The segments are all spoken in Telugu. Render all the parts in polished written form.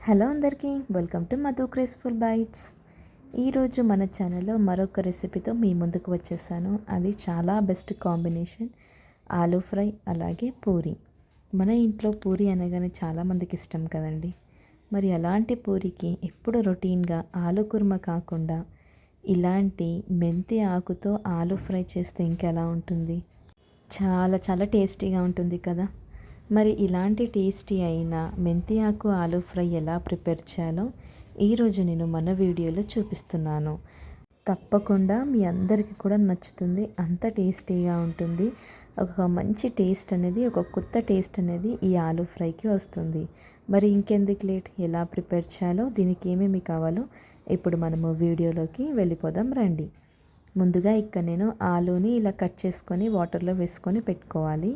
హలో అందరికీ welcome to Madhu graceful bytes. ఈరోజు మన ఛానల్లో మరొక రెసిపీతో మీ ముందుకు వచ్చేసాను. అది చాలా బెస్ట్ కాంబినేషన్, ఆలూ ఫ్రై అలాగే పూరి. మన ఇంట్లో పూరి అనగానే చాలామందికి ఇష్టం కదండి. మరి అలాంటి పూరికి ఎప్పుడు రొటీన్గా ఆలూ కుర్మా కాకుండా ఇలాంటి మెంతి ఆకుతో ఆలూ ఫ్రై చేస్తే ఇంకెలా ఉంటుంది? చాలా చాలా టేస్టీగా ఉంటుంది కదా. మరి ఇలాంటి టేస్టీ అయిన మెంతి ఆకు ఆలూ ఫ్రై ఎలా ప్రిపేర్ చేయాలో ఈరోజు నేను మన వీడియోలో చూపిస్తున్నాను. తప్పకుండా మీ అందరికీ కూడా నచ్చుతుంది. అంత టేస్టీగా ఉంటుంది. ఒక మంచి టేస్ట్ అనేది, ఒక కొత్త టేస్ట్ అనేది ఈ ఆలూ ఫ్రైకి వస్తుంది. మరి ఇంకెందుకు లేట్, ఎలా ప్రిపేర్ చేయాలో, దీనికి ఏమేమి కావాలో ఇప్పుడు మనము వీడియోలోకి వెళ్ళిపోదాం రండి. ముందుగా ఇక్కడ నేను ఆలూని ఇలా కట్ చేసుకొని వాటర్లో వేసుకొని పెట్టుకోవాలి.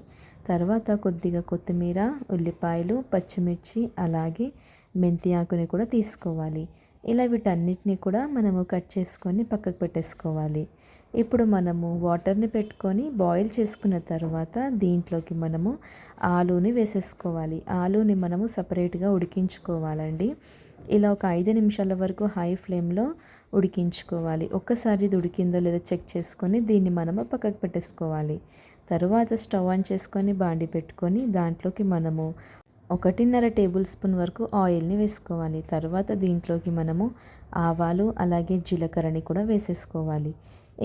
తర్వాత కొద్దిగా కొత్తిమీర, ఉల్లిపాయలు, పచ్చిమిర్చి అలాగే మెంతి ఆకుని కూడా తీసుకోవాలి. ఇలా వీటన్నిటిని కూడా మనము కట్ చేసుకొని పక్కకు పెట్టేసుకోవాలి. ఇప్పుడు మనము వాటర్ని పెట్టుకొని బాయిల్ చేసుకున్న తర్వాత దీంట్లోకి మనము ఆలూని వేసేసుకోవాలి. ఆలూని మనము సపరేట్గా ఉడికించుకోవాలండి. ఇలా ఒక 5 నిమిషాల వరకు హై ఫ్లేమ్లో ఉడికించుకోవాలి. ఒక్కసారి ఇది ఉడికిందో లేదో చెక్ చేసుకొని దీన్ని మనము పక్కకు పెట్టేసుకోవాలి. తర్వాత స్టవ్ ఆన్ చేసుకొని బాండి పెట్టుకొని దాంట్లోకి మనము 1.5 టేబుల్ స్పూన్ వరకు ఆయిల్ని వేసుకోవాలి. తర్వాత దీంట్లోకి మనము ఆవాలు అలాగే జీలకర్రని కూడా వేసేసుకోవాలి.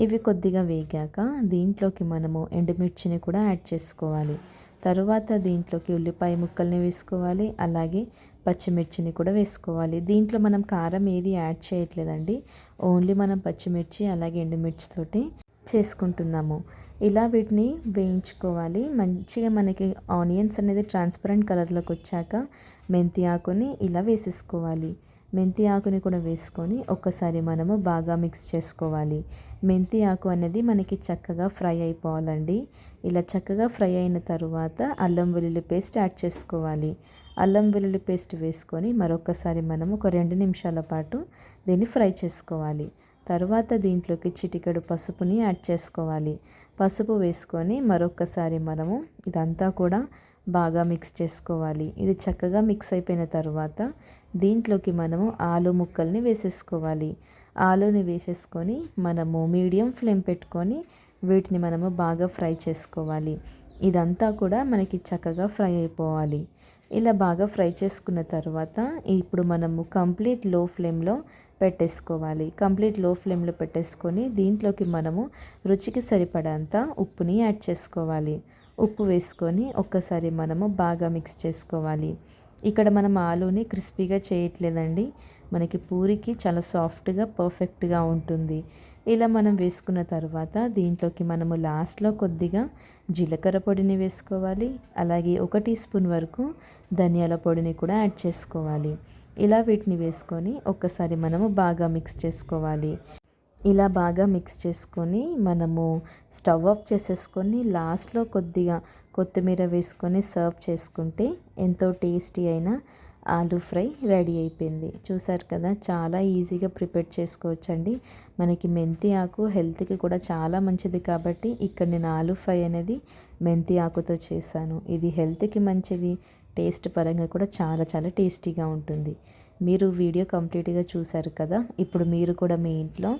ఇవి కొద్దిగా వేగాక దీంట్లోకి మనము ఎండుమిర్చిని కూడా యాడ్ చేసుకోవాలి. తర్వాత దీంట్లోకి ఉల్లిపాయ ముక్కల్ని వేసుకోవాలి. అలాగే పచ్చిమిర్చిని కూడా వేసుకోవాలి. దీంట్లో మనం కారం ఏది యాడ్ చేయట్లేదండి. ఓన్లీ మనం పచ్చిమిర్చి అలాగే ఎండుమిర్చితోటి చేసుకుంటున్నాము. ఇలా వీటిని వేయించుకోవాలి. మంచిగా మనకి ఆనియన్స్ అనేది ట్రాన్స్పరెంట్ కలర్లోకి వచ్చాక మెంతి ఆకుని ఇలా వేసేసుకోవాలి. మెంతి ఆకుని కూడా వేసుకొని ఒక్కసారి మనము బాగా మిక్స్ చేసుకోవాలి. మెంతి ఆకు అనేది మనకి చక్కగా ఫ్రై అయిపోవాలండి. ఇలా చక్కగా ఫ్రై అయిన తర్వాత అల్లం వెల్లుల్లి పేస్ట్ యాడ్ చేసుకోవాలి. అల్లం వెల్లుల్లి పేస్ట్ వేసుకొని మరొకసారి మనము ఒక 2 నిమిషాల పాటు దీన్ని ఫ్రై చేసుకోవాలి. తర్వాత దీంట్లోకి చిటికెడు పసుపుని యాడ్ చేసుకోవాలి. పసుపు వేసుకొని మరొకసారి మనము ఇదంతా కూడా బాగా మిక్స్ చేసుకోవాలి. ఇది చక్కగా మిక్స్ అయిపోయిన తర్వాత దీంట్లోకి మనము ఆలు ముక్కల్ని వేసేసుకోవాలి. ఆలుని వేసేసుకొని మనము మీడియం ఫ్లేమ్ పెట్టుకొని వీటిని మనము బాగా ఫ్రై చేసుకోవాలి. ఇదంతా కూడా మనకి చక్కగా ఫ్రై అయిపోవాలి. ఇలా బాగా ఫ్రై చేసుకున్న తర్వాత ఇప్పుడు మనము కంప్లీట్ లో ఫ్లేమ్లో పెట్టేసుకోవాలి. కంప్లీట్ లో ఫ్లేమ్లో పెట్టేసుకొని దీంట్లోకి మనము రుచికి సరిపడంత ఉప్పుని యాడ్ చేసుకోవాలి. ఉప్పు వేసుకొని ఒక్కసారి మనము బాగా మిక్స్ చేసుకోవాలి. ఇక్కడ మనం ఆలూని క్రిస్పీగా చేయట్లేదండి. మనకి పూరికి చాలా సాఫ్ట్గా పర్ఫెక్ట్గా ఉంటుంది. ఇలా మనం వేసుకున్న తర్వాత దీంట్లోకి మనము లాస్ట్లో కొద్దిగా జీలకర్ర పొడిని వేసుకోవాలి. అలాగే 1 టీ స్పూన్ వరకు ధనియాల పొడిని కూడా యాడ్ చేసుకోవాలి. ఇలా వీటిని వేసుకొని ఒక్కసారి మనము బాగా మిక్స్ చేసుకోవాలి. ఇలా బాగా మిక్స్ చేసుకొని మనము స్టవ్ ఆఫ్ చేసేసుకొని లాస్ట్లో కొద్దిగా కొత్తిమీర వేసుకొని సర్వ్ చేసుకుంటే ఎంతో టేస్టీ అయిన ఆలూ ఫ్రై రెడీ అయిపోయింది. చూసారు కదా, చాలా ఈజీగా ప్రిపేర్ చేసుకోవచ్చండి. మనకి మెంతి ఆకు హెల్త్కి కూడా చాలా మంచిది కాబట్టి ఇక్కడ నేను ఆలూ ఫ్రై అనేది మెంతి ఆకుతో చేశాను. ఇది హెల్త్కి మంచిది, టేస్ట్ పరంగా కూడా చాలా చాలా టేస్టీగా ఉంటుంది. మీరు వీడియో కంప్లీట్గా చూసారు కదా. ఇప్పుడు మీరు కూడా మీ ఇంట్లో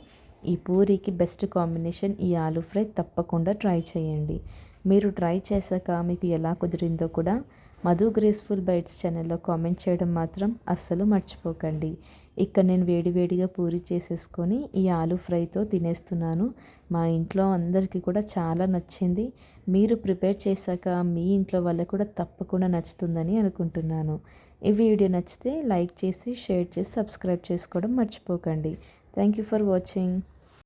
ఈ పూరికి బెస్ట్ కాంబినేషన్ ఈ ఆలూ ఫ్రై తప్పకుండా ట్రై చేయండి. మీరు ట్రై చేశాక మీకు ఎలా కుదిరిందో కూడా మధు గ్రేస్ఫుల్ బైట్స్ ఛానల్లో కామెంట్ చేయడం మాత్రం అస్సలు మర్చిపోకండి. ఇక్కడ నేను వేడివేడిగా పూరి చేసేసుకొని ఈ ఆలూ ఫ్రైతో తినేస్తున్నాను. మా ఇంట్లో అందరికీ కూడా చాలా నచ్చింది. మీరు ప్రిపేర్ చేశాక మీ ఇంట్లో వాళ్ళకు కూడా తప్పకుండా నచ్చుతుందని అనుకుంటున్నాను. ఈ వీడియో నచ్చితే లైక్ చేసి, షేర్ చేసి, సబ్స్క్రైబ్ చేసుకోవడం మర్చిపోకండి. Thank you for watching.